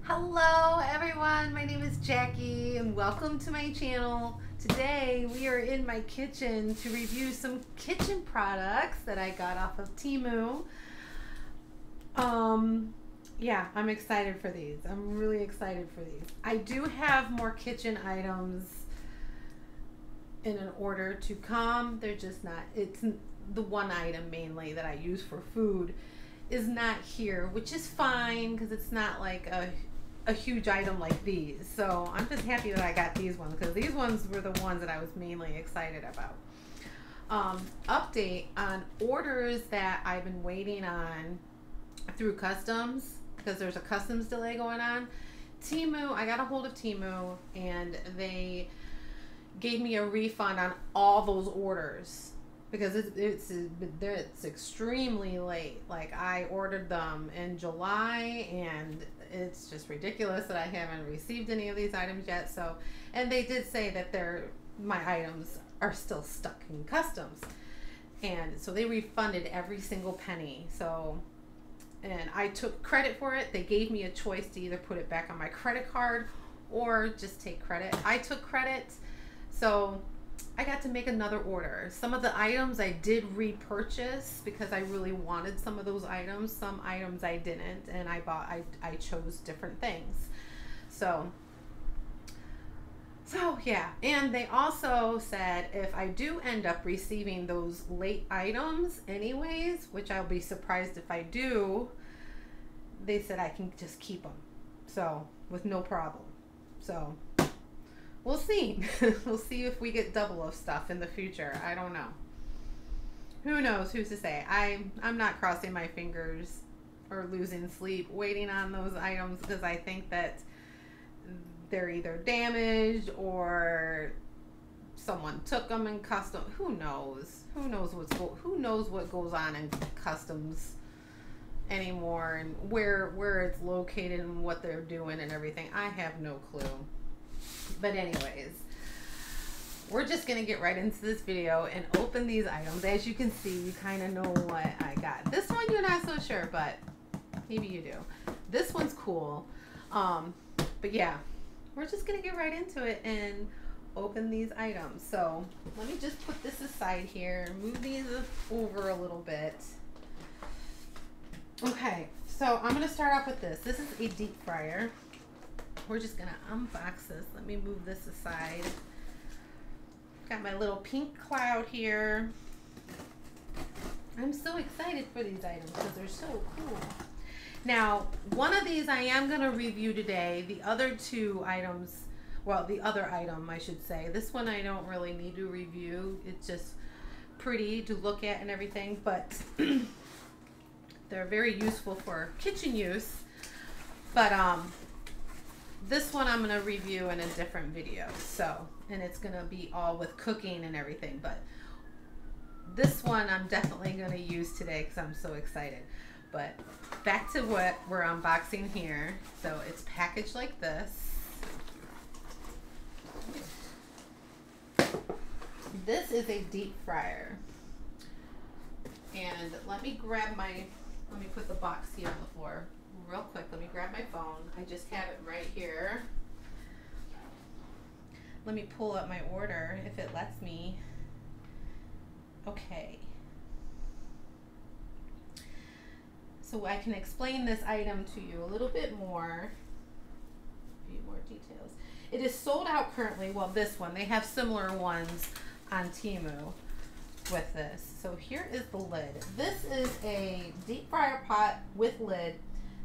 Hello everyone, my name is Jackie and welcome to my channel. Today we are in my kitchen to review some kitchen products that I got off of TEMU. Yeah, I'm excited for these. I'm really excited for these. I do have more kitchen items in an order to come. They're just not, it's the one item mainly that I use for food is not here, which is fine because it's not like a huge item like these. So I'm just happy that I got these ones because these ones were the ones that I was mainly excited about. Update on orders that I've been waiting on through customs because there's a customs delay going on. TEMU, I got a hold of TEMU and they gave me a refund on all those orders because it's extremely late. Like I ordered them in July and it's just ridiculous that I haven't received any of these items yet. So, and they did say that my items are still stuck in customs, and so they refunded every single penny. So, and I took credit for it. They gave me a choice to either put it back on my credit card or just take credit. I took credit, so I got to make another order. Some of the items I did repurchase because I really wanted some of those items. Some items I didn't, and I chose different things. So yeah, and they also said if I do end up receiving those late items anyways, which I'll be surprised if I do, they said I can just keep them, so with no problem. So we'll see. We'll see if we get double of stuff in the future. I don't know. Who knows? Who's to say? I'm not crossing my fingers or losing sleep waiting on those items because I think that they're either damaged or someone took them in custom. Who knows? Who knows what goes on in customs anymore and where it's located and what they're doing and everything. I have no clue. But anyways, we're just gonna get right into this video and open these items. As you can see, you kind of know what I got. This one you're not so sure, but maybe you do. This one's cool. But yeah, we're just gonna get right into it and open these items. So let me just put this aside here, move these over a little bit. Okay, so I'm gonna start off with this. This is a deep fryer. We're just gonna unbox this. Let me move this aside. Got my little pink cloud here. I'm so excited for these items because they're so cool. Now, one of these I am gonna review today. The other two items, well, the other item I should say. This one I don't really need to review. It's just pretty to look at and everything, but they're very useful for kitchen use. But this one I'm going to review in a different video, so, and it's going to be all with cooking and everything, but this one I'm definitely going to use today because I'm so excited. But back to what we're unboxing here. So it's packaged like this. This is a deep fryer, and let me put the box here on the floor real quick. Let me grab my phone. I just have it right here. Let me pull up my order if it lets me. Okay. So I can explain this item to you a little bit more. A few more details. It is sold out currently. Well, this one. They have similar ones on TEMU with this. So here is the lid. This is a deep fryer pot with lid.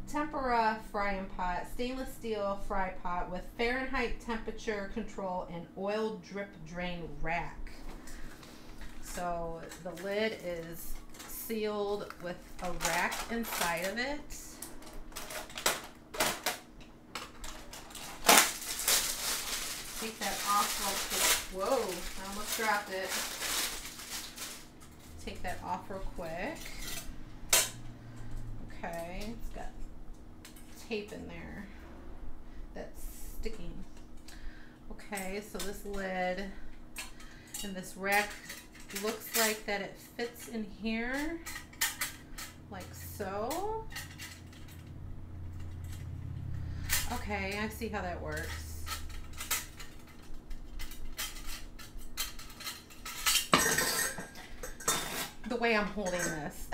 Tempera frying pot, stainless steel fry pot with Fahrenheit temperature control and oil drip drain rack. So the lid is sealed with a rack inside of it. Take that off real quick. Whoa, I almost dropped it. Take that off real quick. Okay, it's got tape in there that's sticking. Okay, so this lid and this rack looks like that it fits in here like so. Okay, I see how that works. The way I'm holding this.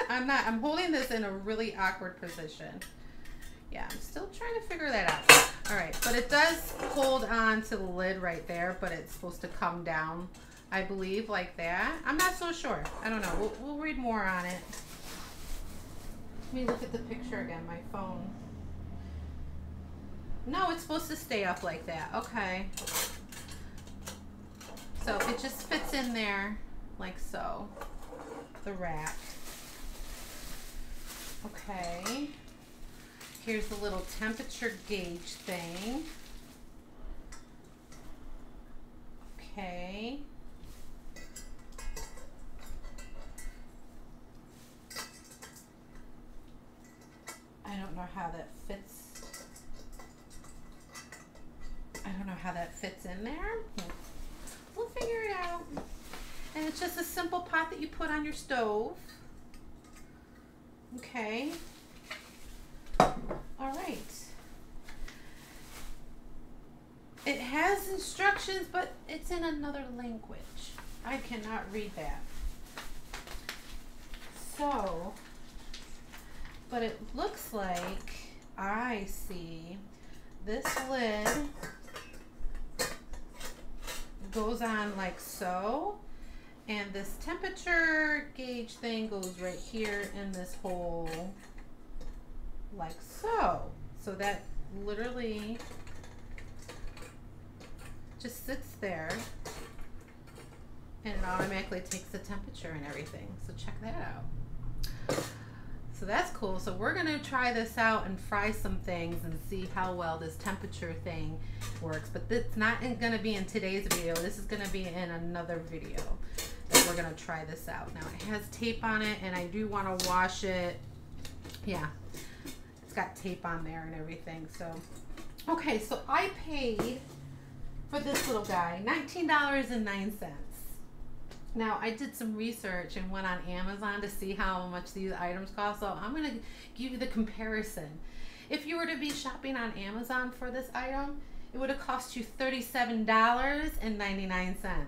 I'm holding this in a really awkward position. Yeah, I'm still trying to figure that out. All right, but it does hold on to the lid right there, but it's supposed to come down, I believe, like that. I'm not so sure. I don't know. We'll read more on it. Let me look at the picture again, my phone. No, it's supposed to stay up like that. Okay. So it just fits in there like so. The rack. Okay. Here's the little temperature gauge thing. Okay. I don't know how that fits. I don't know how that fits in there. We'll figure it out. And it's just a simple pot that you put on your stove. Okay. All right. It has instructions, but it's in another language. I cannot read that. So, but it looks like I see this lid goes on like so, and this temperature gauge thing goes right here in this hole like so. So that literally just sits there and it automatically takes the temperature and everything. So check that out. So that's cool. So we're gonna try this out and fry some things and see how well this temperature thing works. But it's not gonna be in today's video. This is gonna be in another video that we're gonna try this out. Now it has tape on it and I do wanna wash it. Yeah, it's got tape on there and everything. So, okay, so I paid for this little guy $19.09. Now, I did some research and went on Amazon to see how much these items cost, so I'm going to give you the comparison. If you were to be shopping on Amazon for this item, it would have cost you $37.99.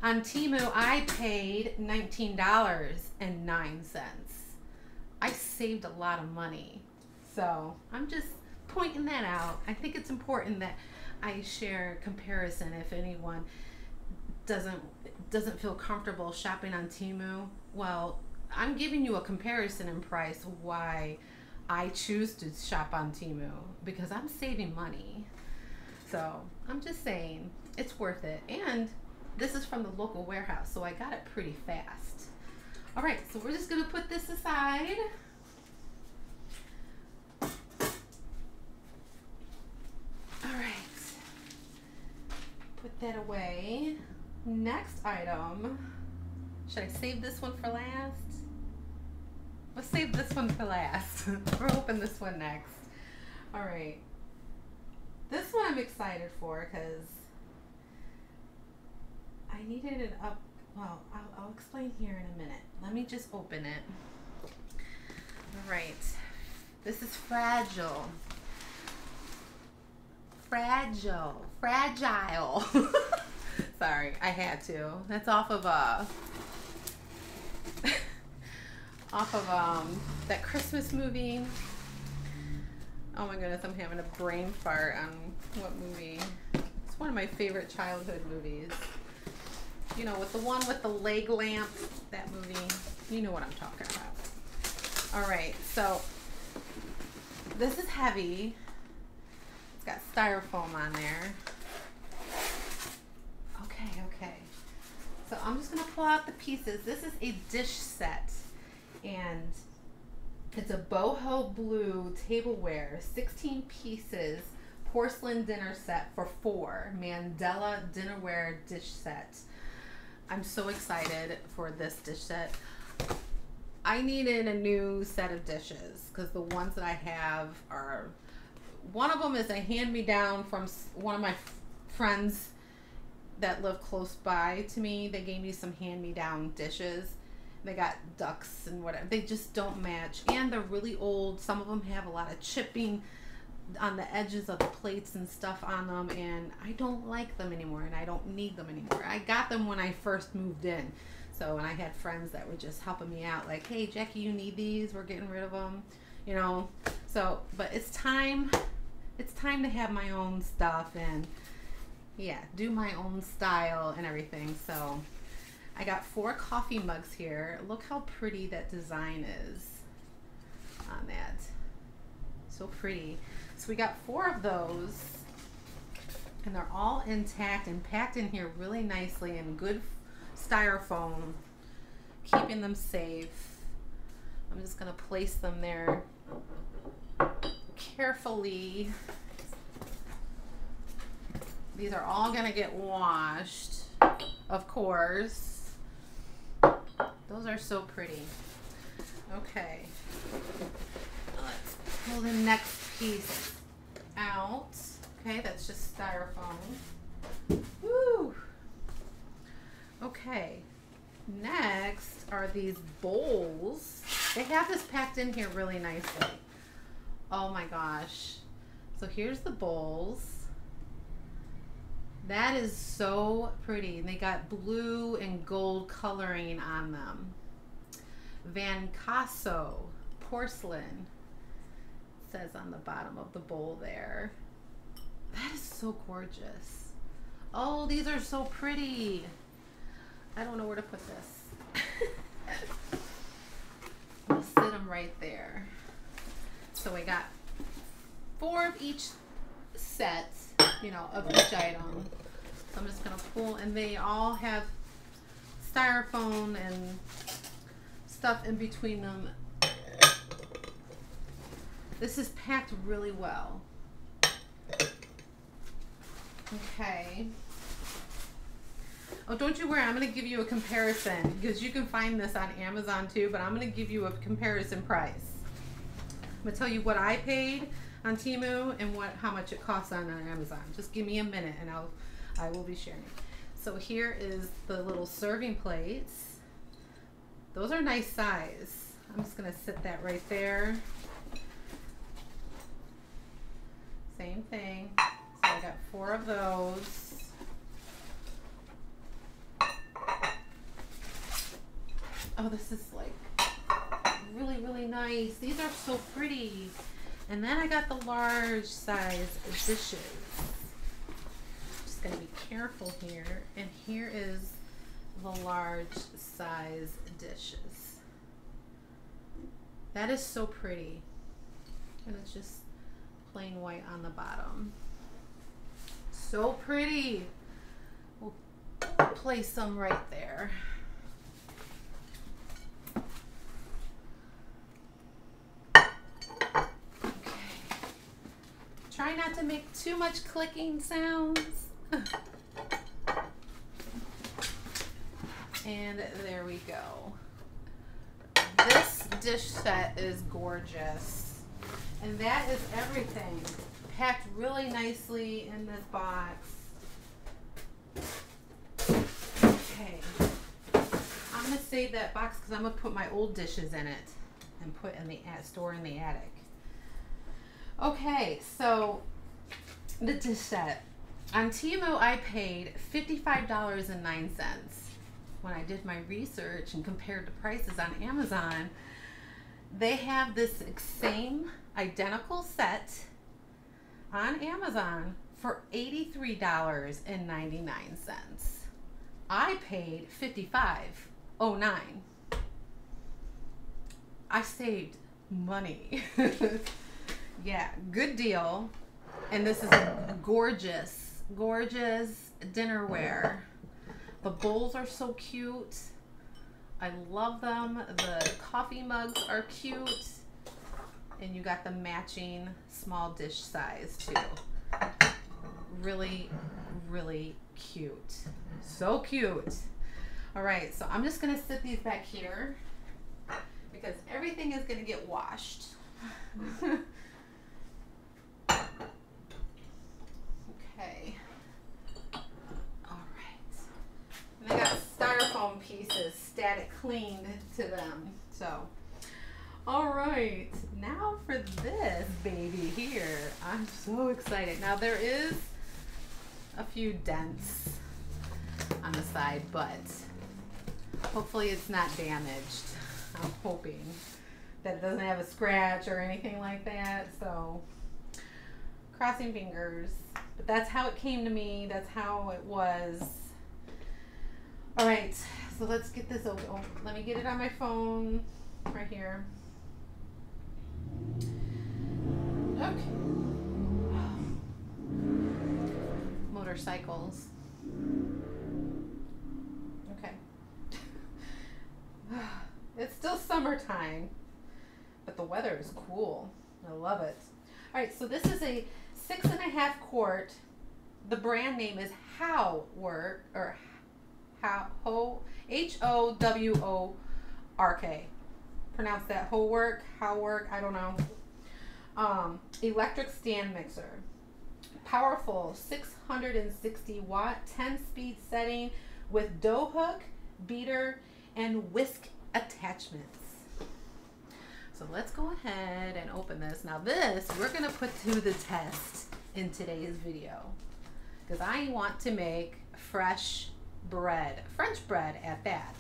On TEMU, I paid $19.09. I saved a lot of money, so I'm just pointing that out. I think it's important that I share comparison if anyone doesn't feel comfortable shopping on TEMU. Well, I'm giving you a comparison in price why I choose to shop on TEMU, because I'm saving money. So I'm just saying it's worth it. And this is from the local warehouse, so I got it pretty fast. All right, so we're just gonna put this aside. All right, put that away. Next item, should I save this one for last? Let's save this one for last. We'll open this one next. All right, this one I'm excited for because I needed it up. Well, I'll explain here in a minute. Let me just open it. All right, this is fragile. Fragile. Sorry, I had to. That's off of that Christmas movie. Oh my goodness, I'm having a brain fart on what movie. It's one of my favorite childhood movies. You know, with the one with the leg lamp, that movie. You know what I'm talking about. All right, so this is heavy. It's got styrofoam on there. Okay. So I'm just gonna pull out the pieces. This is a dish set, and it's a boho blue tableware, 16 pieces, porcelain dinner set for 4, Mandela dinnerware dish set. I'm so excited for this dish set. I needed a new set of dishes because the ones that I have are, one of them is a hand-me-down from one of my friends that live close by to me. They gave me some hand-me-down dishes. They got ducks and whatever. They just don't match, and they're really old. Some of them have a lot of chipping on the edges of the plates and stuff on them, and I don't like them anymore, and I don't need them anymore. I got them when I first moved in. So, and I had friends that were just helping me out, like, hey, Jackie, you need these? We're getting rid of them, you know. So, but it's time to have my own stuff and, yeah, do my own style and everything. So, I got 4 coffee mugs here. Look how pretty that design is on that. So pretty. So we got 4 of those, and they're all intact and packed in here really nicely in good styrofoam, keeping them safe. I'm just gonna place them there carefully. These are all gonna get washed, of course. Those are so pretty. Okay, let's pull the next piece out. Okay, that's just styrofoam. Woo! Okay, next are these bowls. They have this packed in here really nicely. Oh my gosh. So here's the bowls. That is so pretty. They got blue and gold coloring on them. Van Casso porcelain, says on the bottom of the bowl there. That is so gorgeous. Oh, these are so pretty. I don't know where to put this. I'll sit them right there. So we got 4 of each set, you know, of each item. So I'm just gonna pull, and they all have styrofoam and stuff in between them. This is packed really well. Okay. Oh, don't you worry, I'm going to give you a comparison, because you can find this on Amazon too, but I'm going to give you a comparison price. I'm going to tell you what I paid on TEMU and how much it costs on Amazon. Just give me a minute and I will be sharing. So here is the little serving plates. Those are nice size. I'm just going to sit that right there. Same thing. So I got 4 of those. Oh, this is like really, really nice. These are so pretty. And then I got the large size dishes. Just gonna be careful here. And here is the large size dishes. That is so pretty. And it's just plain white on the bottom. So pretty. We'll place some right there. Try not to make too much clicking sounds. And there we go. This dish set is gorgeous. And that is everything. Packed really nicely in this box. Okay. I'm going to save that box because I'm going to put my old dishes in it and put in the store in the attic. Okay, so the dish set. On TEMU, I paid $55.09. When I did my research and compared the prices on Amazon, they have this same identical set on Amazon for $83.99. I paid $55.09. I saved money. Yeah, good deal. And this is a gorgeous, gorgeous dinnerware. The bowls are so cute. I love them. The coffee mugs are cute. And you got the matching small dish size too. Really, really cute. So cute. All right, so I'm just gonna sit these back here because everything is gonna get washed. Okay. All right. And they got styrofoam pieces static cleaned to them. So, all right. Now for this baby here. I'm so excited. Now there is a few dents on the side, but hopefully it's not damaged. I'm hoping that it doesn't have a scratch or anything like that. So crossing fingers, but that's how it came to me. That's how it was. All right, so let's get this open. Oh, let me get it on my phone right here. Okay. Motorcycles. Okay. It's still summertime, but the weather is cool. I love it. All right, so this is a 6.5 quart. The brand name is Howork, or Howork. Pronounce that Howork, I don't know. Electric stand mixer. Powerful 660 watt, 10 speed setting with dough hook, beater, and whisk attachments. So let's go ahead and open this. Now this, we're gonna put to the test in today's video, because I want to make fresh bread, French bread at that.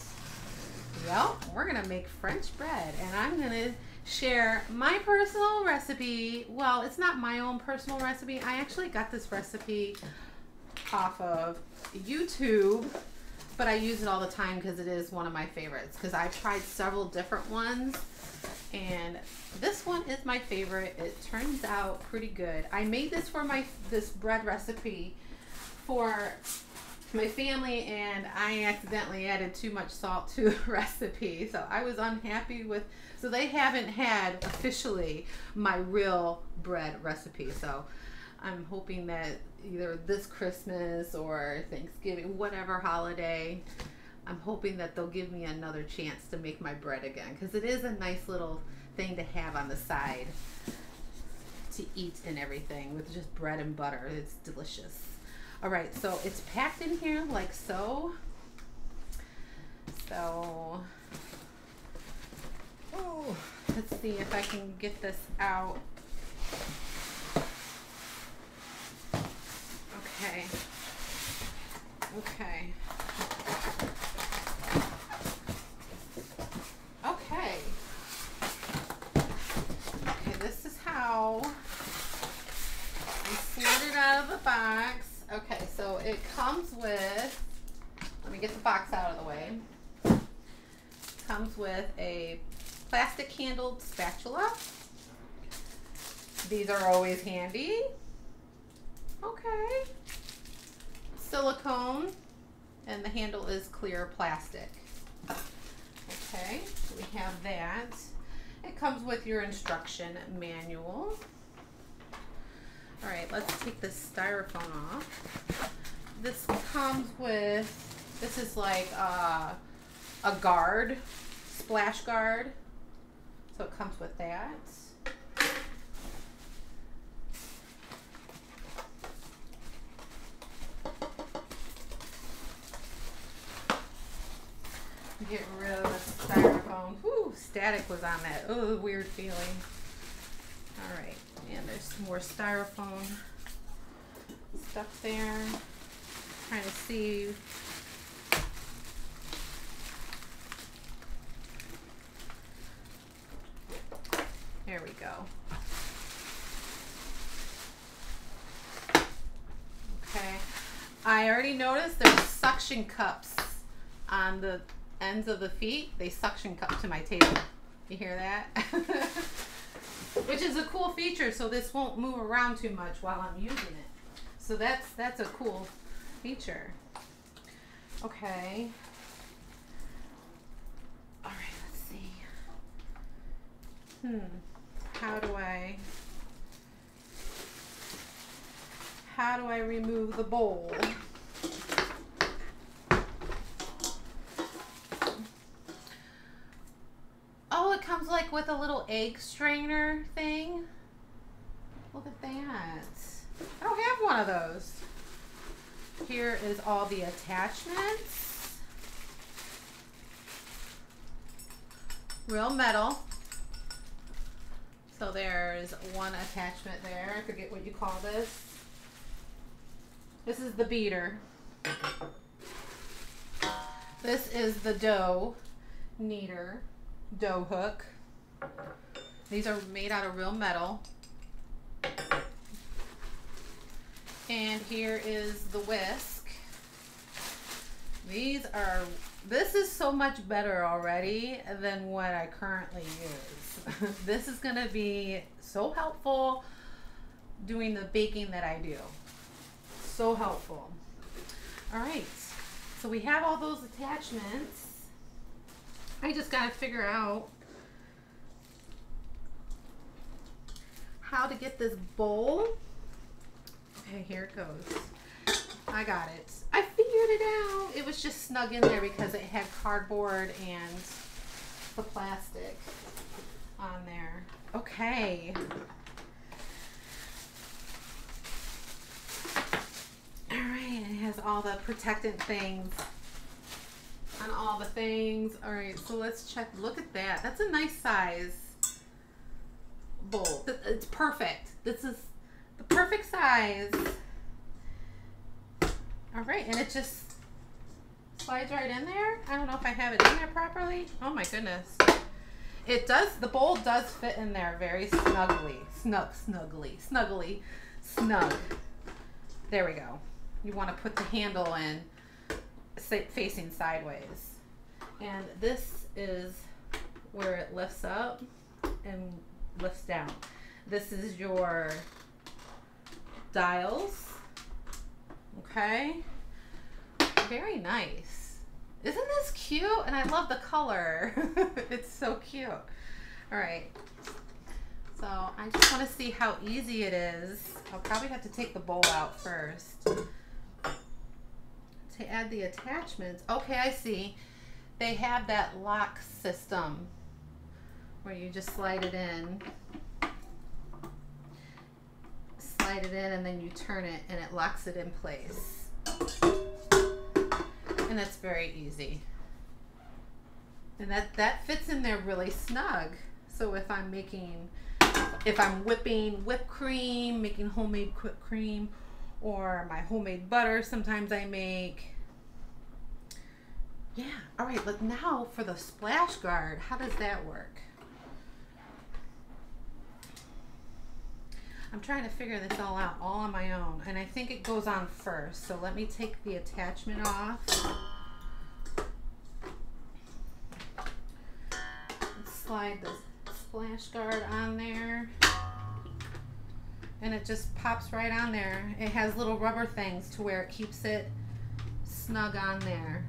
Well, we're gonna make French bread, and I'm gonna share my personal recipe. Well, it's not my own personal recipe. I actually got this recipe off of YouTube, but I use it all the time because it is one of my favorites, because I've tried several different ones, and this one is my favorite. It turns out pretty good. I made this for this bread recipe for my family, and I accidentally added too much salt to the recipe, so I was unhappy with, so they haven't had officially my real bread recipe. So I'm hoping that either this Christmas or Thanksgiving, whatever holiday, I'm hoping that they'll give me another chance to make my bread again, because it is a nice little thing to have on the side to eat and everything, with just bread and butter. It's delicious. All right, so it's packed in here like so. So, oh, let's see if I can get this out. Okay. Okay. Okay. Okay, this is how I slid it out of the box. Okay, so it comes with, let me get the box out of the way. It comes with a plastic handled spatula. These are always handy. Okay. Silicone, and the handle is clear plastic. Okay, so we have that. It comes with your instruction manual. All right, let's take this styrofoam off. This comes with, this is like a guard, splash guard. So it comes with that. Get rid of the styrofoam. Whew, static was on that. Oh, weird feeling. All right, and there's some more styrofoam stuff there. Trying to see. There we go. Okay, I already noticed there's suction cups on the ends of the feet. They suction cup to my table. You hear that? Which is a cool feature, so this won't move around too much while I'm using it. So that's a cool feature. Okay. All right, let's see. How do I remove the bowl? Oh, it comes like with a little egg strainer thing. Look at that. I don't have one of those. Here is all the attachments. Real metal. So there's one attachment there. I forget what you call this. This is the beater. This is the dough kneader, dough hook. These are made out of real metal. And here is the whisk. This is so much better already than what I currently use. This is gonna be so helpful doing the baking that I do. So helpful. All right, so we have all those attachments. I just gotta figure out how to get this bowl. Okay, here it goes. I got it. I figured it out. It was just snug in there because it had cardboard and the plastic on there. Okay. All right, it has all the protectant things on all the things. All right, so let's check. Look at that. That's a nice size bowl. It's perfect. This is the perfect size. All right, and it just slides right in there. I don't know if I have it in there properly. Oh my goodness. It does, the bowl does fit in there very snugly. Snug. There we go. You want to put the handle in facing sideways. And this is where it lifts up and lifts down. This is your dials. Okay, very nice. Isn't this cute? And I love the color. It's so cute. All right, so I just want to see how easy it is. I'll probably have to take the bowl out first to add the attachments. Okay, I see. They have that lock system where you just slide it in, and then you turn it and it locks it in place. And that's very easy. And that fits in there really snug. So if I'm whipping whipped cream, making homemade whipped cream, or my homemade butter sometimes I make. Yeah, all right, look now for the splash guard. How does that work? I'm trying to figure this all out all on my own, and I think it goes on first. So let me take the attachment off. Slide the splash guard on there, and it just pops right on there. It has little rubber things to where it keeps it snug on there.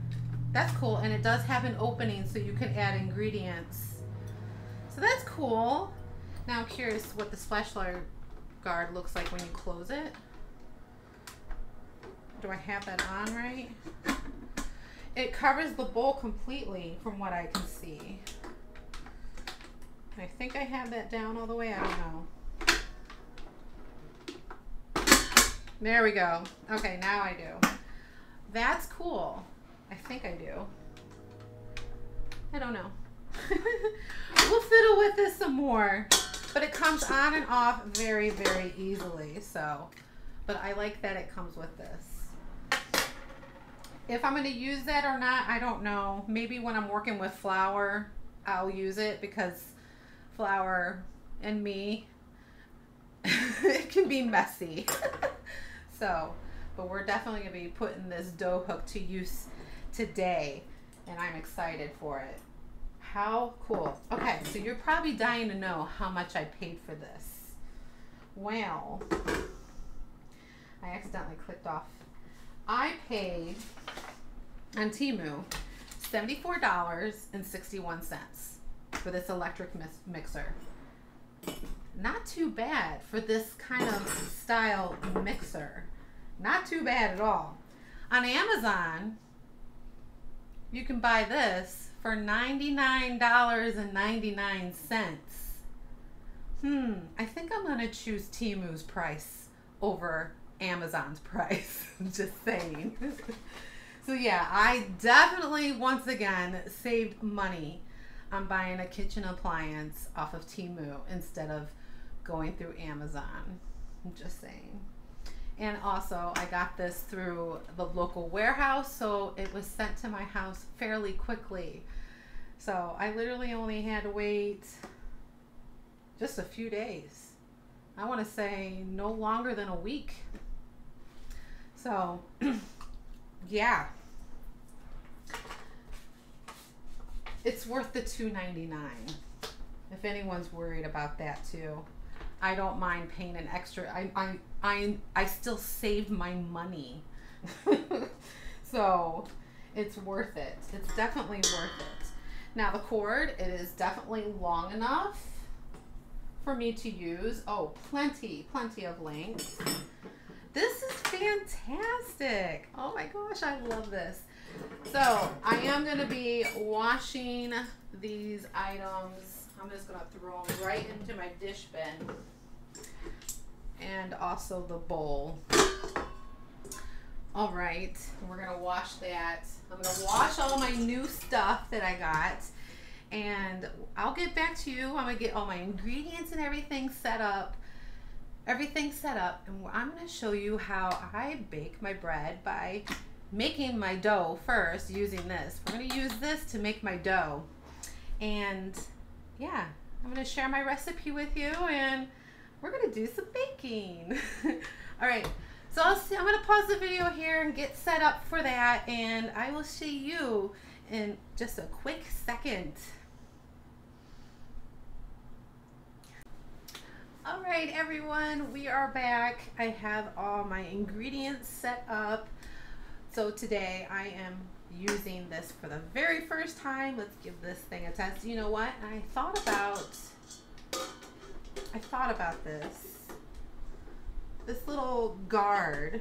That's cool, and it does have an opening so you can add ingredients. So that's cool. Now I'm curious what the splash guard looks like when you close it. Do I have that on right? It covers the bowl completely from what I can see. I think I have that down all the way. I don't know. There we go. Okay, now I do. That's cool. I think I do. I don't know. We'll fiddle with this some more. But it comes on and off very, very easily. So, but I like that it comes with this. If I'm going to use that or not, I don't know. Maybe when I'm working with flour, I'll use it because flour and me, it can be messy. So, but we're definitely going to be putting this dough hook to use today, and I'm excited for it. How cool. Okay, so you're probably dying to know how much I paid for this. Well, I accidentally clicked off. I paid on TEMU $74.61 for this electric mixer. Not too bad for this kind of style mixer. Not too bad at all. On Amazon, you can buy this for $99.99. I think I'm gonna choose TEMU's price over Amazon's price. Just saying. So yeah, I definitely once again saved money I'm buying a kitchen appliance off of TEMU instead of going through Amazon. I'm just saying. And also, I got this through the local warehouse, so it was sent to my house fairly quickly. So I literally only had to wait just a few days. I want to say no longer than a week. So, yeah. It's worth the $2.99 if anyone's worried about that too. I don't mind paying an extra. I still save my money. So it's worth it. It's definitely worth it. Now the cord, it is definitely long enough for me to use. Oh, plenty of length. This is fantastic. Oh my gosh, I love this. So I am going to be washing these items. I'm just going to throw them right into my dish bin and also the bowl. All right, we're going to wash that. I'm going to wash all my new stuff that I got, and I'll get back to you. I'm going to get all my ingredients and everything set up. And I'm going to show you how I bake my bread by making my dough first using this. We're going to use this to make my dough. And yeah, I'm going to share my recipe with you, and we're going to do some baking. All right, so I'm going to pause the video here and get set up for that, and I will see you in just a quick second. All right, everyone, we are back. I have all my ingredients set up. So today I am using this for the very first time. Let's give this thing a test. You know what? I thought about this little guard.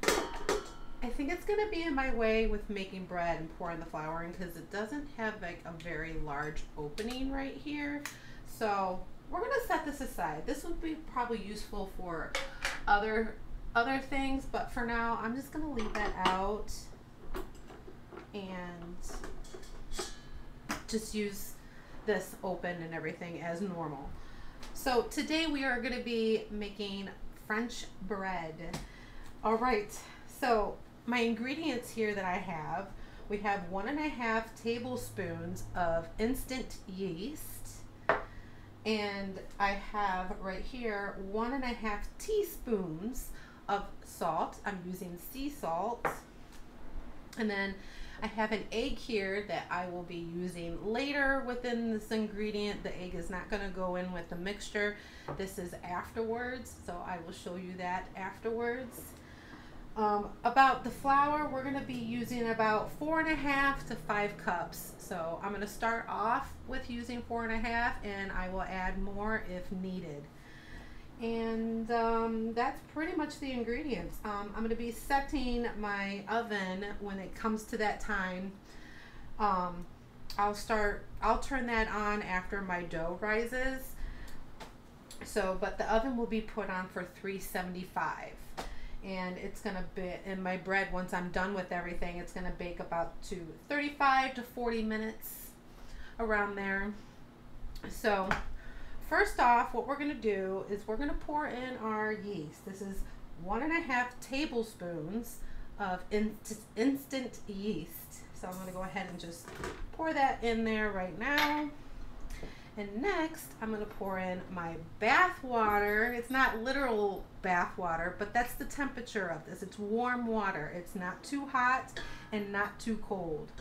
I think it's gonna be in my way with making bread and pouring the flour in, because it doesn't have like a very large opening right here. So we're gonna set this aside. This would be probably useful for other things, but for now I'm just gonna leave that out and just use this open and everything as normal. So today we are going to be making French bread. All right, so my ingredients here that I have, we have 1.5 tablespoons of instant yeast, and I have right here 1.5 teaspoons of salt. I'm using sea salt. And then I have an egg here that I will be using later within this ingredient. The egg is not going to go in with the mixture. This is afterwards, so I will show you that afterwards. About the flour, we're going to be using about 4.5 to 5 cups. So I'm going to start off with using 4.5, and I will add more if needed. And that's pretty much the ingredients. I'm going to be setting my oven when it comes to that time. I'll turn that on after my dough rises. So, but the oven will be put on for 375. And it's going to be, in my bread, once I'm done with everything, it's going to bake about 35 to 40 minutes, around there. So first off, what we're going to do is we're going to pour in our yeast. This is 1.5 tablespoons of instant yeast. So I'm going to go ahead and just pour that in there right now. And next, I'm going to pour in my bath water. It's not literal bath water, but that's the temperature of this. It's warm water. It's not too hot and not too cold.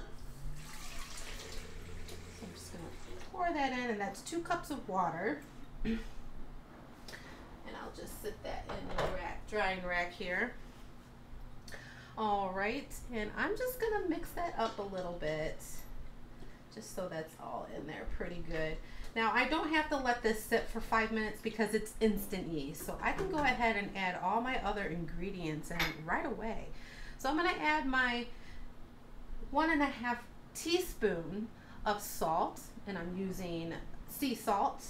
So I'm just going to pour that in, and that's 2 cups of water. And I'll just sit that in the drying rack here. All right, and I'm just going to mix that up a little bit, just so that's all in there pretty good. Now, I don't have to let this sit for 5 minutes because it's instant yeast. So I can go ahead and add all my other ingredients in right away. So I'm going to add my 1.5 teaspoon of salt, and I'm using sea salt.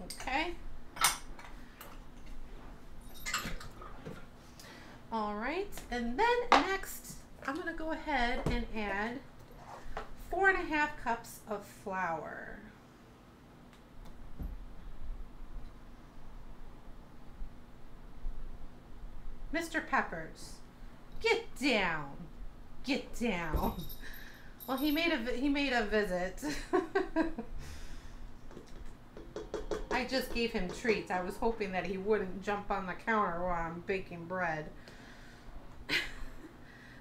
Okay. All right, and gonna go ahead and add 4.5 cups of flour. Mr. Peppers, get down, get down. Well, he made a visit. I just gave him treats. I was hoping that he wouldn't jump on the counter while I'm baking bread.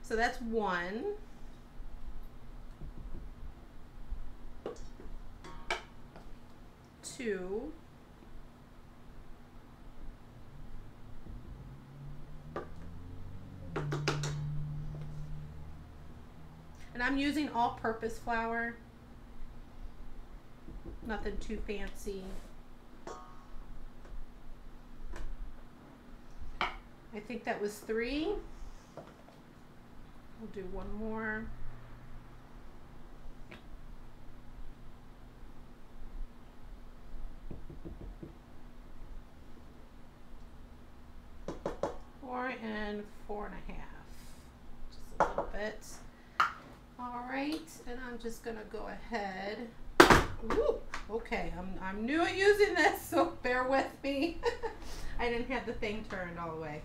So that's 1. Two. And I'm using all-purpose flour. Nothing too fancy. I think that was 3. We'll do 1 more. And 4.5, just a little bit. All right, and I'm just gonna go ahead. Ooh, okay, I'm new at using this, so bear with me. I didn't have the thing turned all the way.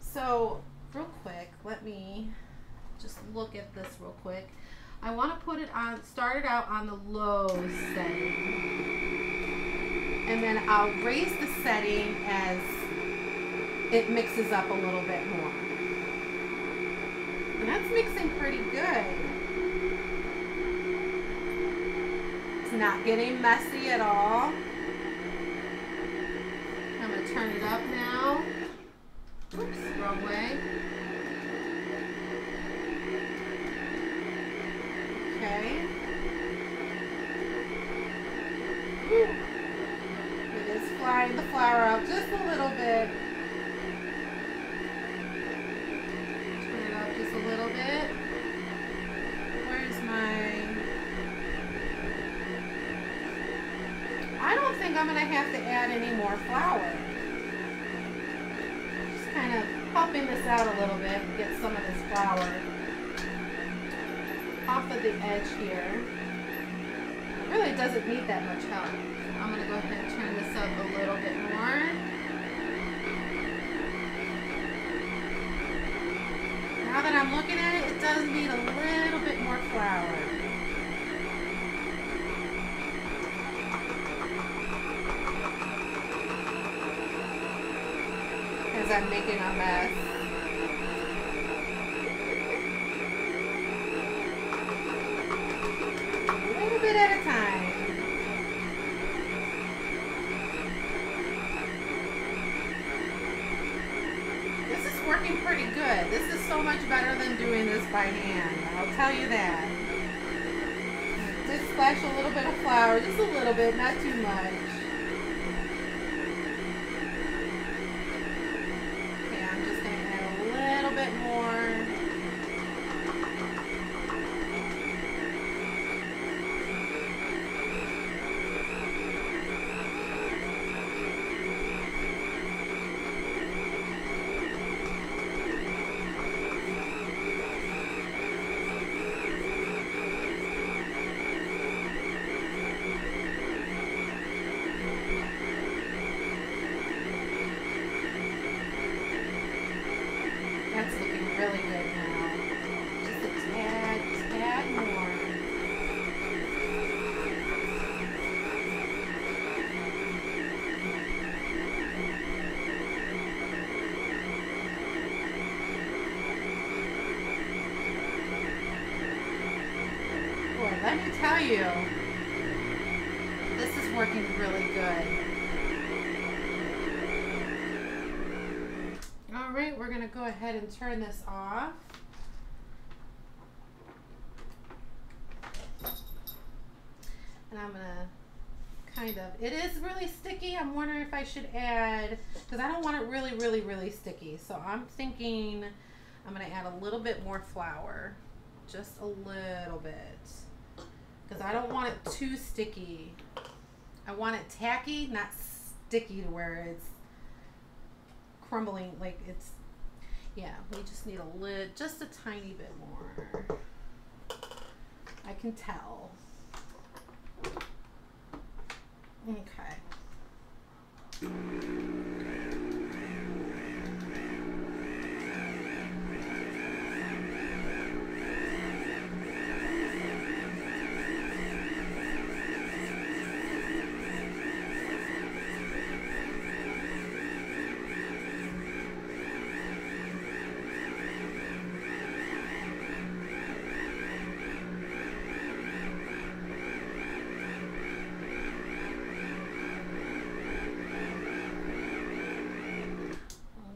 So real quick, let me just look at this real quick. I want to put it on, start it out on the low setting, and then I'll raise the setting as it mixes up a little bit more. And that's mixing pretty good. It's not getting messy at all. I'm going to turn it up now. Oops, wrong way. Okay. Whew. It is flying the flour out just a little bit. A little bit. Where's my... I don't think I'm going to have to add any more flour. Just kind of pumping this out a little bit and get some of this flour off of the edge here. It really doesn't need that much help. I'm going to go ahead and turn this up a little bit more. Now that I'm looking at it, it does need a little bit more flour. As I'm making a mess. A little bit at a time. Working pretty good. This is so much better than doing this by hand. I'll tell you that. Just splash a little bit of flour, just a little bit, not too much. Okay, I'm just going to add a little bit more. That's looking really good now. Just a tad more. Boy, let me tell you, this is working really good. Alright, we're going to go ahead and turn this off. And I'm going to kind of, it is really sticky. I'm wondering if I should add, because I don't want it really, really, really sticky. So I'm thinking I'm going to add a little bit more flour. Just a little bit. Because I don't want it too sticky. I want it tacky, not sticky to where it's crumbling, like it's, Yeah, we just need a lid, just a tiny bit more. I can tell. Okay.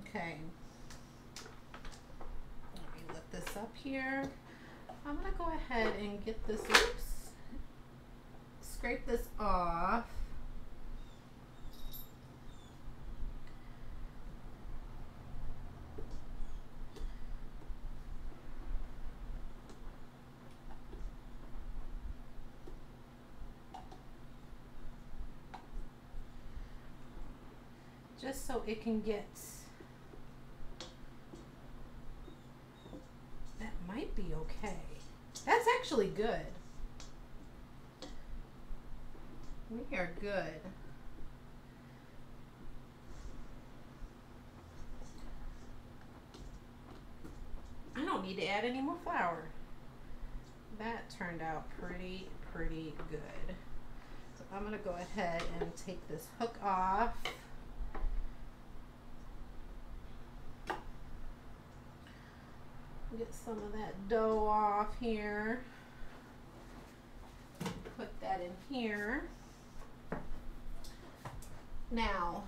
Okay. Let me lift this up here. I'm gonna go ahead and get this, oops, scrape this off. Just so it can get, that might be okay. That's actually good. We are good. I don't need to add any more flour. That turned out pretty good. So I'm gonna go ahead and take this hook off. Get some of that dough off here. Put that in here. Now,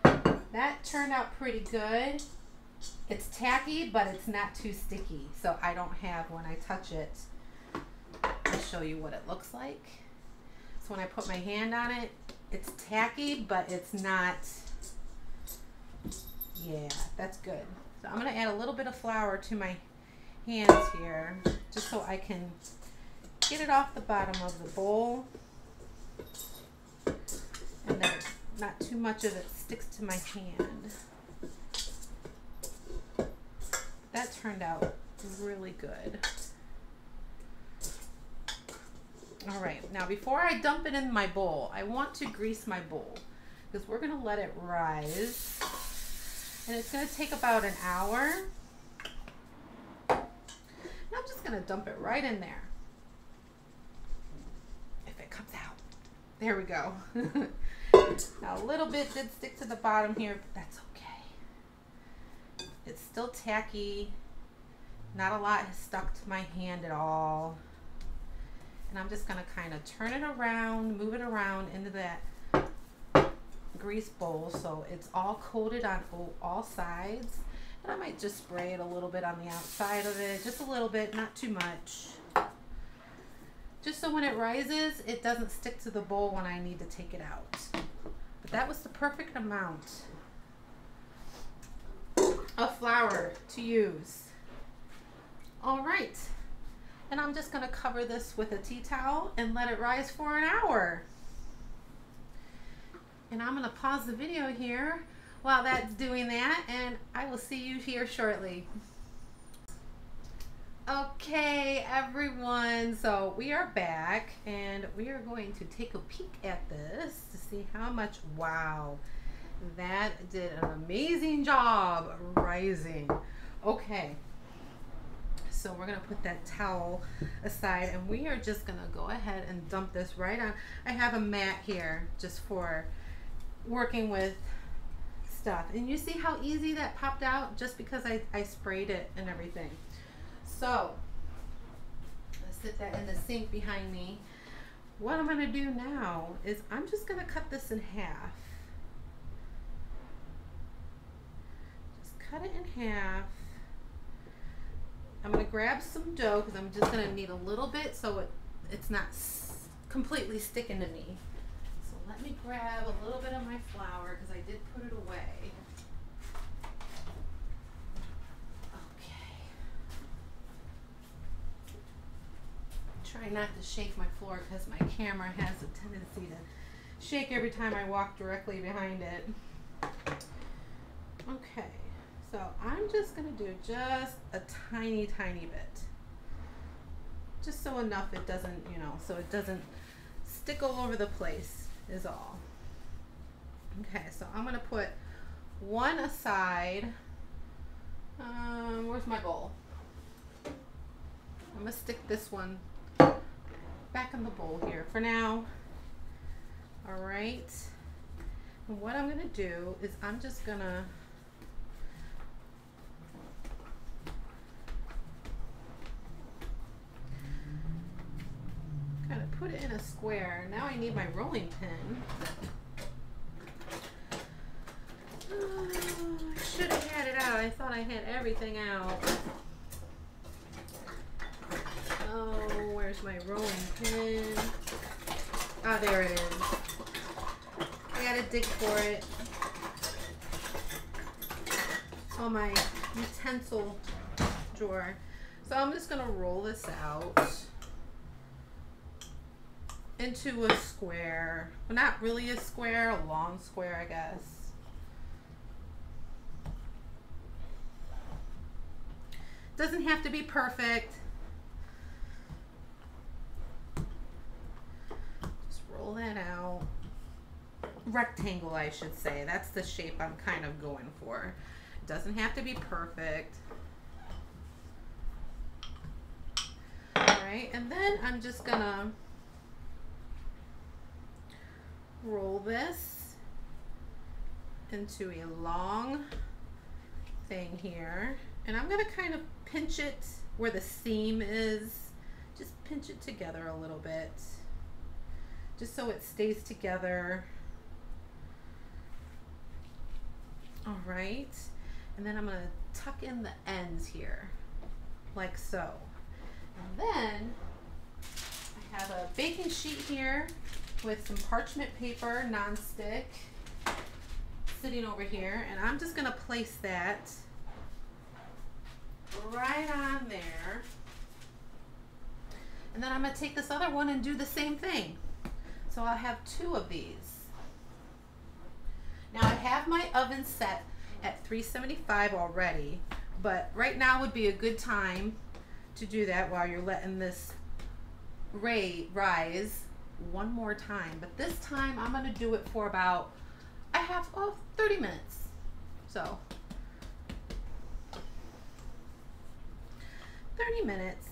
that turned out pretty good. It's tacky, but it's not too sticky. So I don't have, when I touch it, I'll show you what it looks like. So when I put my hand on it, it's tacky, but it's not, yeah, that's good. So I'm going to add a little bit of flour to my hands here, just so I can get it off the bottom of the bowl, and then not too much of it sticks to my hand. That turned out really good. All right, now before I dump it in my bowl, I want to grease my bowl because we're going to let it rise. And it's going to take about an hour. And I'm just going to dump it right in there. If it comes out. There we go. Now a little bit did stick to the bottom here, but that's okay. It's still tacky. Not a lot has stuck to my hand at all. And I'm just going to kind of turn it around, move it around into that grease bowl so it's all coated on all sides. And I might just spray it a little bit on the outside of it, just a little bit, not too much, just so when it rises it doesn't stick to the bowl when I need to take it out. But that was the perfect amount of flour to use. All right, and I'm just going to cover this with a tea towel and let it rise for an hour. And I'm going to pause the video here while that's doing that, and I will see you here shortly. Okay, everyone, so we are back, and we are going to take a peek at this to see how much, wow, that did an amazing job rising. Okay, so we're going to put that towel aside, and we are just going to go ahead and dump this right on. I have a mat here just for working with stuff, and you see how easy that popped out just because I sprayed it and everything. So let's set that in the sink behind me. What I'm going to do now is I'm just going to cut this in half. Just cut it in half. I'm going to grab some dough because I'm just going to need a little bit so it's not completely sticking to me. So let me grab a little bit of my flour because I did put it away. Okay. Try not to shake my floor because my camera has a tendency to shake every time I walk directly behind it. Okay, So I'm just gonna do just a tiny bit, just so enough it doesn't, you know, so it doesn't stick all over the place is all. Okay, so I'm gonna put one aside. Where's my bowl? I'm gonna stick this one back in the bowl here for now. All right, and what I'm gonna do is I'm just gonna kind of put it in a square. Now I need my rolling pin. Oh, I should have had it out. I thought I had everything out. Oh, where's my rolling pin? Ah, there it is. I gotta dig for it. Oh, my utensil drawer. So I'm just gonna roll this out into a square. Well, not really a square, a long square, I guess. Doesn't have to be perfect. Just roll that out. Rectangle, I should say. That's the shape I'm kind of going for. It doesn't have to be perfect. All right, and then I'm just gonna roll this into a long thing here. And I'm gonna kind of pinch it where the seam is. Just pinch it together a little bit, just so it stays together. All right, and then I'm gonna tuck in the ends here, like so. And then I have a baking sheet here with some parchment paper, non-stick, sitting over here, and I'm just gonna place that right on there. And then I'm gonna take this other one and do the same thing. So I'll have two of these. Now I have my oven set at 375 already, but right now would be a good time to do that while you're letting this rise one more time. But this time I'm gonna do it for about 30 minutes. So 30 minutes.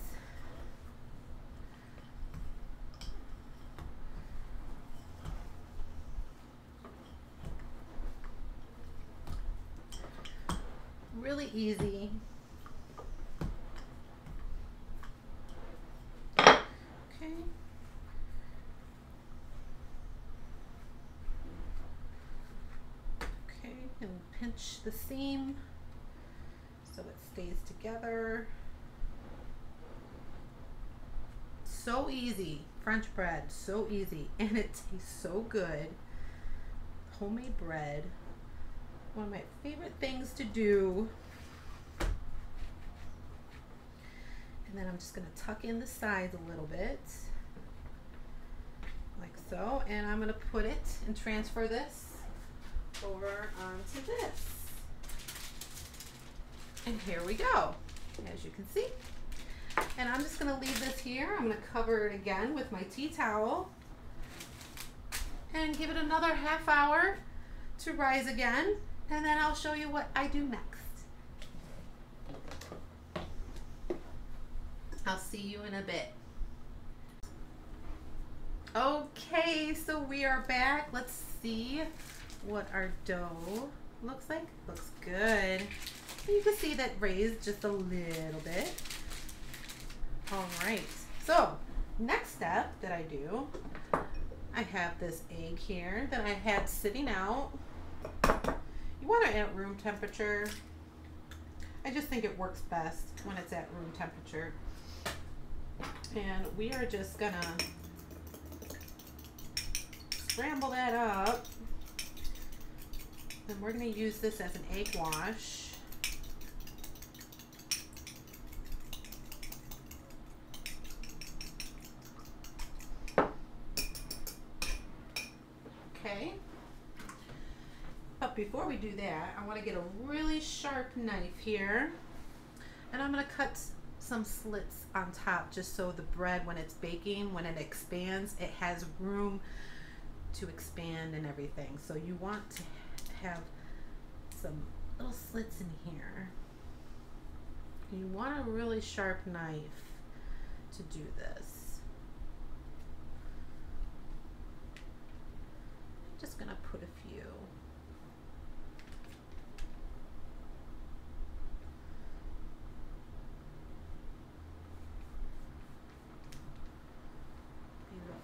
Really easy. Okay. Okay, and pinch the seam so it stays together. So easy. French bread, so easy, and it tastes so good. Homemade bread, one of my favorite things to do. And then I'm just going to tuck in the sides a little bit, like so, and I'm going to put it and transfer this over onto this. And here we go, as you can see. And I'm just going to leave this here. I'm going to cover it again with my tea towel and give it another half hour to rise again, and then I'll show you what I do next. I'll see you in a bit. Okay, so we are back. Let's see what our dough looks like. Looks good. You can see that raised just a little bit. All right, so next step that I do, I have this egg here that I had sitting out. You want it at room temperature. I just think it works best when it's at room temperature. And we are just gonna scramble that up. And we're gonna use this as an egg wash. Okay. But But before we do that, I want to get a really sharp knife here, and I'm going to cut some slits on top just so the bread, when it's baking, when it expands, it has room to expand and everything. So you want to have some little slits in here. You want a really sharp knife to do this. I'm just gonna put a few.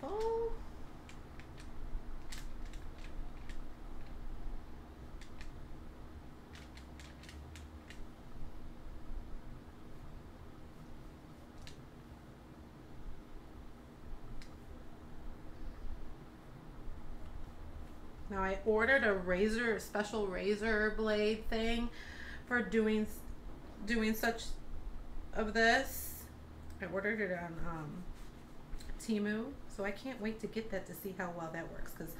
Beautiful. Now I ordered a special razor blade thing for doing such of this. I ordered it on TEMU, so I can't wait to get that to see how well that works, because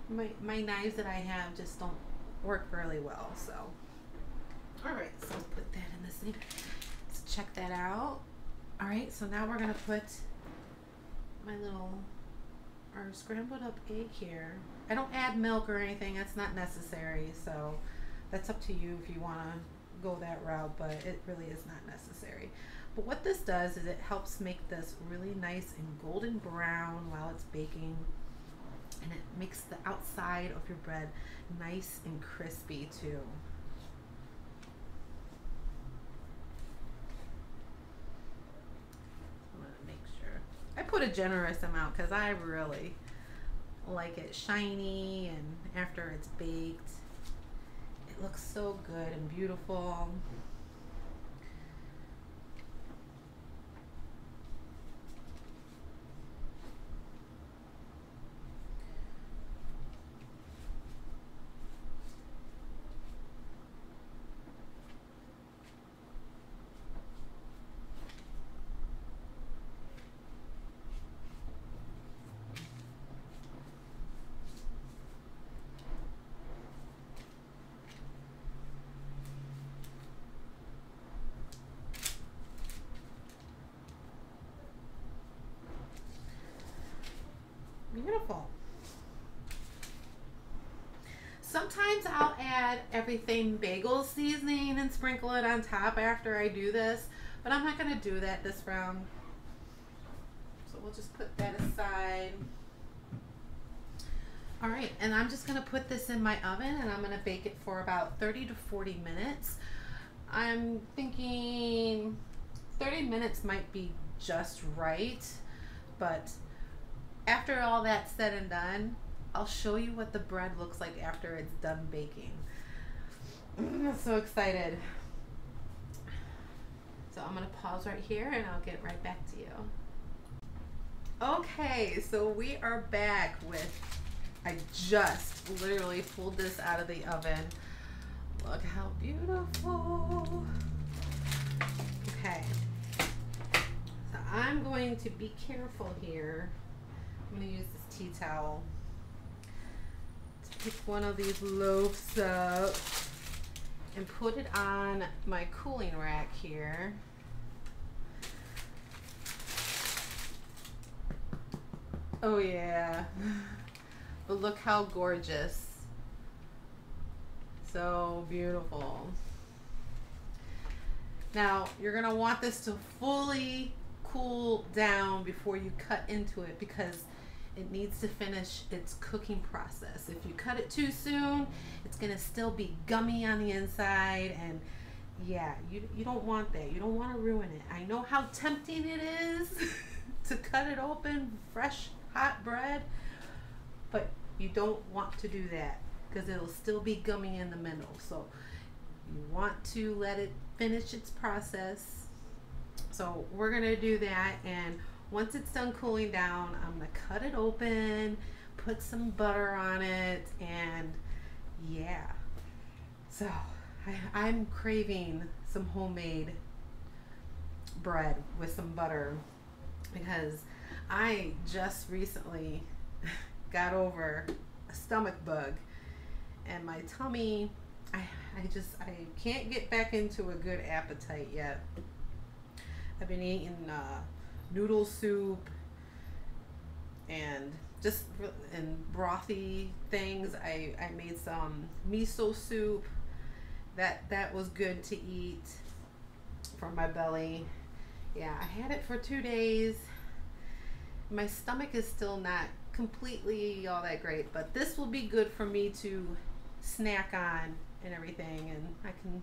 my knives that I have just don't work really well. So, all right, so put that in the sink. Let's check that out. All right, so now we're gonna put our scrambled up egg here. I don't add milk or anything, that's not necessary, so that's up to you if you want to go that route, but it really is not necessary. But what this does is it helps make this really nice and golden brown while it's baking, and it makes the outside of your bread nice and crispy too. I'm gonna make sure I put a generous amount because I really like it shiny, and after it's baked it looks so good and beautiful. Beautiful. Sometimes I'll add everything bagel seasoning and sprinkle it on top after I do this, but I'm not going to do that this round. So we'll just put that aside. All right, and I'm just going to put this in my oven, and I'm going to bake it for about 30 to 40 minutes. I'm thinking 30 minutes might be just right, but after all that's said and done, I'll show you what the bread looks like after it's done baking. I'm so excited. So I'm gonna pause right here and I'll get right back to you. Okay, so we are back with, I just literally pulled this out of the oven. Look how beautiful. Okay, so I'm going to be careful here. I'm going to use this tea towel to pick one of these loaves up and put it on my cooling rack here. Oh yeah, but look how gorgeous. So beautiful. Now you're going to want this to fully cool down before you cut into it, because it needs to finish its cooking process. If you cut it too soon, it's gonna still be gummy on the inside, and yeah, you don't want that. You don't want to ruin it. I know how tempting it is to cut it open, fresh hot bread, but you don't want to do that because it'll still be gummy in the middle. So you want to let it finish its process. So we're gonna do that, and once it's done cooling down, I'm gonna cut it open, put some butter on it, and yeah. So I'm craving some homemade bread with some butter, because I just recently got over a stomach bug, and my tummy, I can't get back into a good appetite yet. I've been eating noodle soup and brothy things. I made some miso soup. That was good to eat for my belly. Yeah, I had it for 2 days. My stomach is still not completely all that great, but this will be good for me to snack on and everything, and I can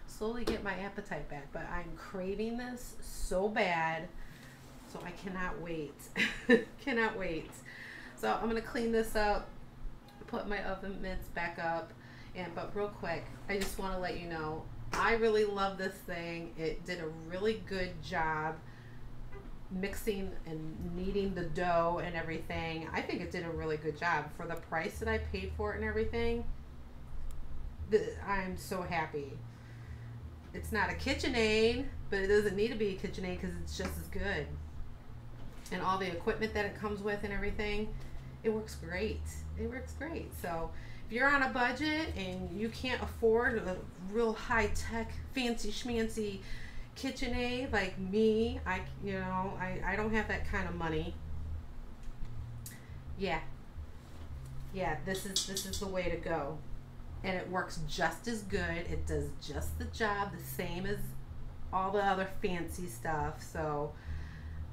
slowly get my appetite back. But I'm craving this so bad, so I cannot wait. Cannot wait. So I'm gonna clean this up, put my oven mitts back up, but real quick, I just want to let you know I really love this thing. It did a really good job mixing and kneading the dough and everything. I think it did a really good job for the price that I paid for it and everything. I'm so happy. It's not a KitchenAid, but it doesn't need to be a KitchenAid because it's just as good. And all the equipment that it comes with and everything, it works great. It works great. So if you're on a budget and you can't afford a real high-tech, fancy schmancy KitchenAid like me, I don't have that kind of money. Yeah, this is the way to go. And it works just as good. It does just the job, the same as all the other fancy stuff. So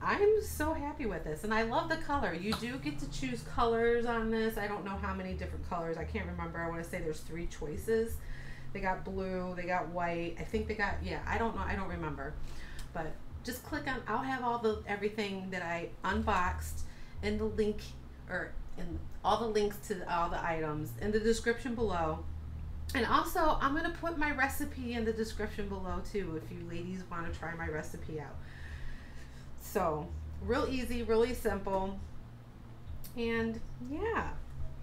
I'm so happy with this, and I love the color. You do get to choose colors on this. I don't know how many different colors. I can't remember. I want to say there's 3 choices. They got blue, they got white. I think they got, yeah, I don't know. I don't remember. But just click on, I'll have everything that I unboxed in the link, or in all the links to all the items in the description below. And also, I'm going to put my recipe in the description below too, if you ladies want to try my recipe out. So, real easy, really simple. And yeah,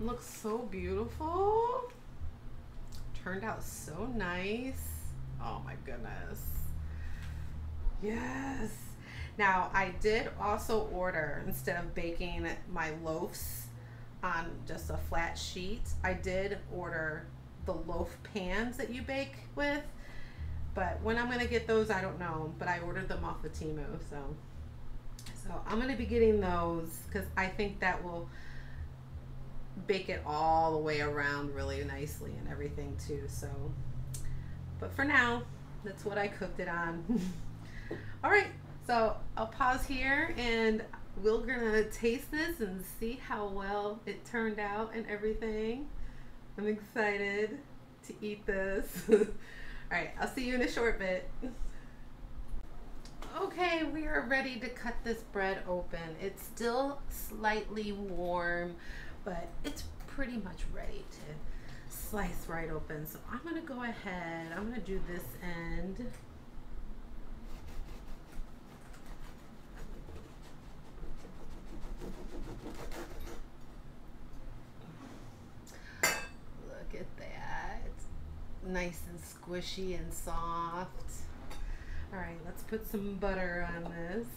looks so beautiful. Turned out so nice. Oh my goodness. Yes. Now, I did also order, instead of baking my loaves on just a flat sheet, I did order the loaf pans that you bake with. But when I'm going to get those, I don't know. But I ordered them off of TEMU, so I'm going to be getting those because I think that will bake it all the way around really nicely and everything too. So, but for now, that's what I cooked it on. All right, so I'll pause here and we're gonna taste this and see how well it turned out and everything. I'm excited to eat this. All right, I'll see you in a short bit. Okay, we are ready to cut this bread open. It's still slightly warm, but it's pretty much ready to slice right open. So I'm gonna go ahead, I'm gonna do this end. Look at that. Nice and squishy and soft. All right, let's put some butter on this.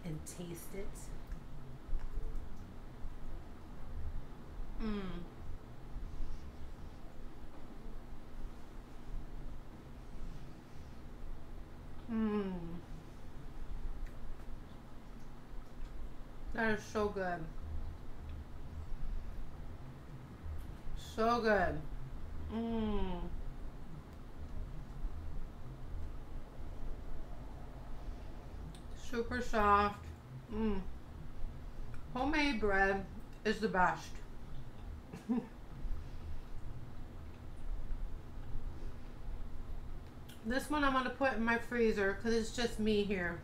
And taste it. That is so good. So good. Super soft. Homemade bread is the best. This one I'm going to put in my freezer because it's just me here.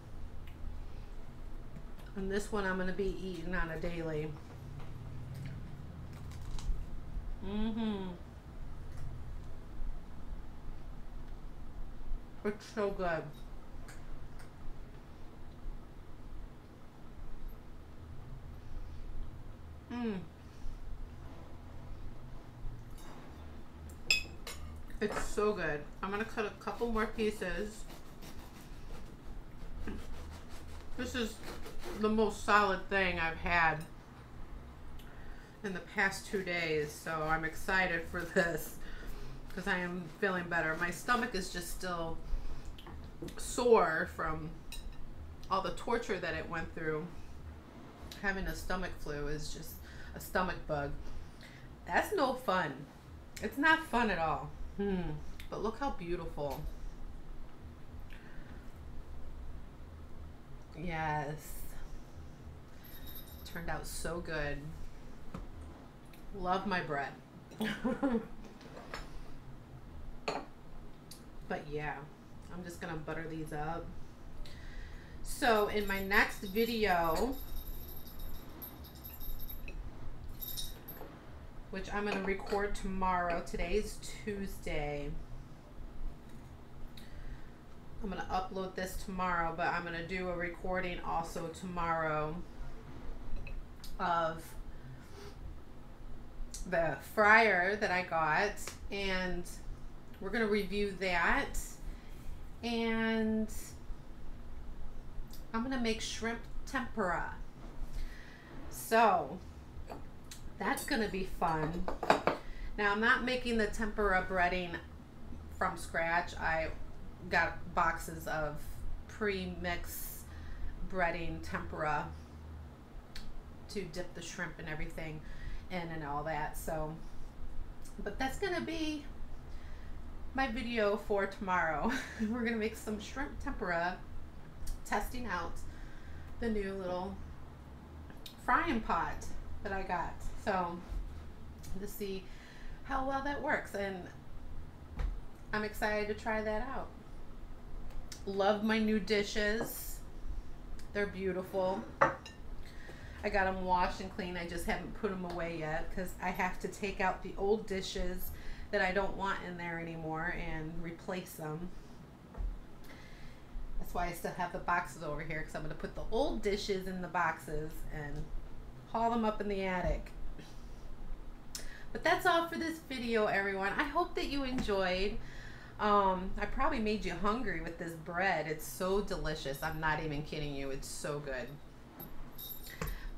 And this one I'm going to be eating on a daily. It's so good. It's so good. I'm gonna cut a couple more pieces. This is the most solid thing I've had in the past 2 days, so I'm excited for this because I am feeling better. My stomach is just still sore from all the torture that it went through. Having a stomach flu is just a stomach bug. That's no fun. It's not fun at all. But look how beautiful. Yes. Turned out so good. Love my bread. But yeah, I'm just gonna butter these up. So in my next video, which I'm gonna record tomorrow, today's Tuesday. I'm gonna upload this tomorrow, but I'm gonna do a recording also tomorrow of the fryer that I got, and we're gonna review that, and I'm gonna make shrimp tempura. So that's gonna be fun. Now I'm not making the tempura breading from scratch. I got boxes of pre-mix breading tempura to dip the shrimp and everything in and all that. So, but that's gonna be my video for tomorrow. We're gonna make some shrimp tempura, testing out the new little frying pot that I got. So to see how well that works, and I'm excited to try that out. Love my new dishes. They're beautiful. I got them washed and clean. I just haven't put them away yet because I have to take out the old dishes that I don't want in there anymore and replace them. That's why I still have the boxes over here, because I'm going to put the old dishes in the boxes and haul them up in the attic. But that's all for this video, everyone. I hope that you enjoyed. I probably made you hungry with this bread. It's so delicious. I'm not even kidding you. It's so good.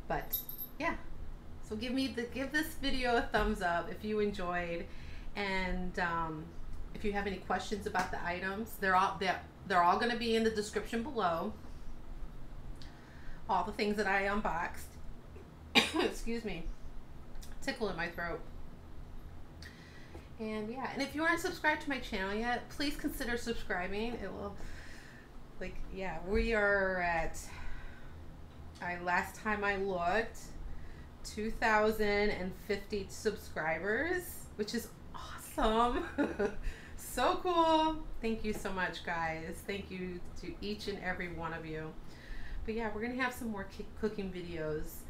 But yeah, so give this video a thumbs up if you enjoyed, and if you have any questions about the items, they're all going to be in the description below. All the things that I unboxed. Excuse me, tickle in my throat. And yeah, and if you aren't subscribed to my channel yet, please consider subscribing. It will, like, yeah, we are at, last time I looked, 2,050 subscribers, which is awesome. So cool. Thank you so much, guys. Thank you to each and every one of you. But yeah, we're gonna have some more cooking videos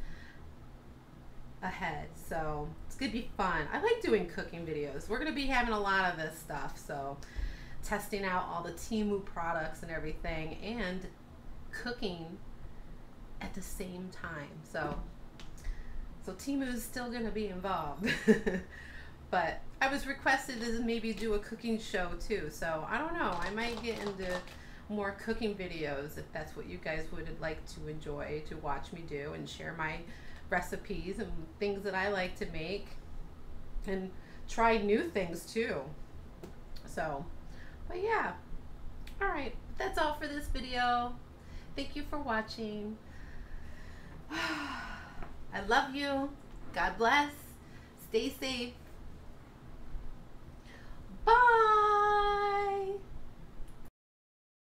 ahead, so it's gonna be fun. I like doing cooking videos. We're gonna be having a lot of this stuff, so testing out all the TEMU products and everything, and cooking at the same time. So TEMU is still gonna be involved. But I was requested to maybe do a cooking show too, so I don't know, I might get into more cooking videos if that's what you guys would like to enjoy to watch me do, and share my recipes and things that I like to make, and try new things too. So, but yeah, all right, that's all for this video. Thank you for watching. I love you. God bless. Stay safe.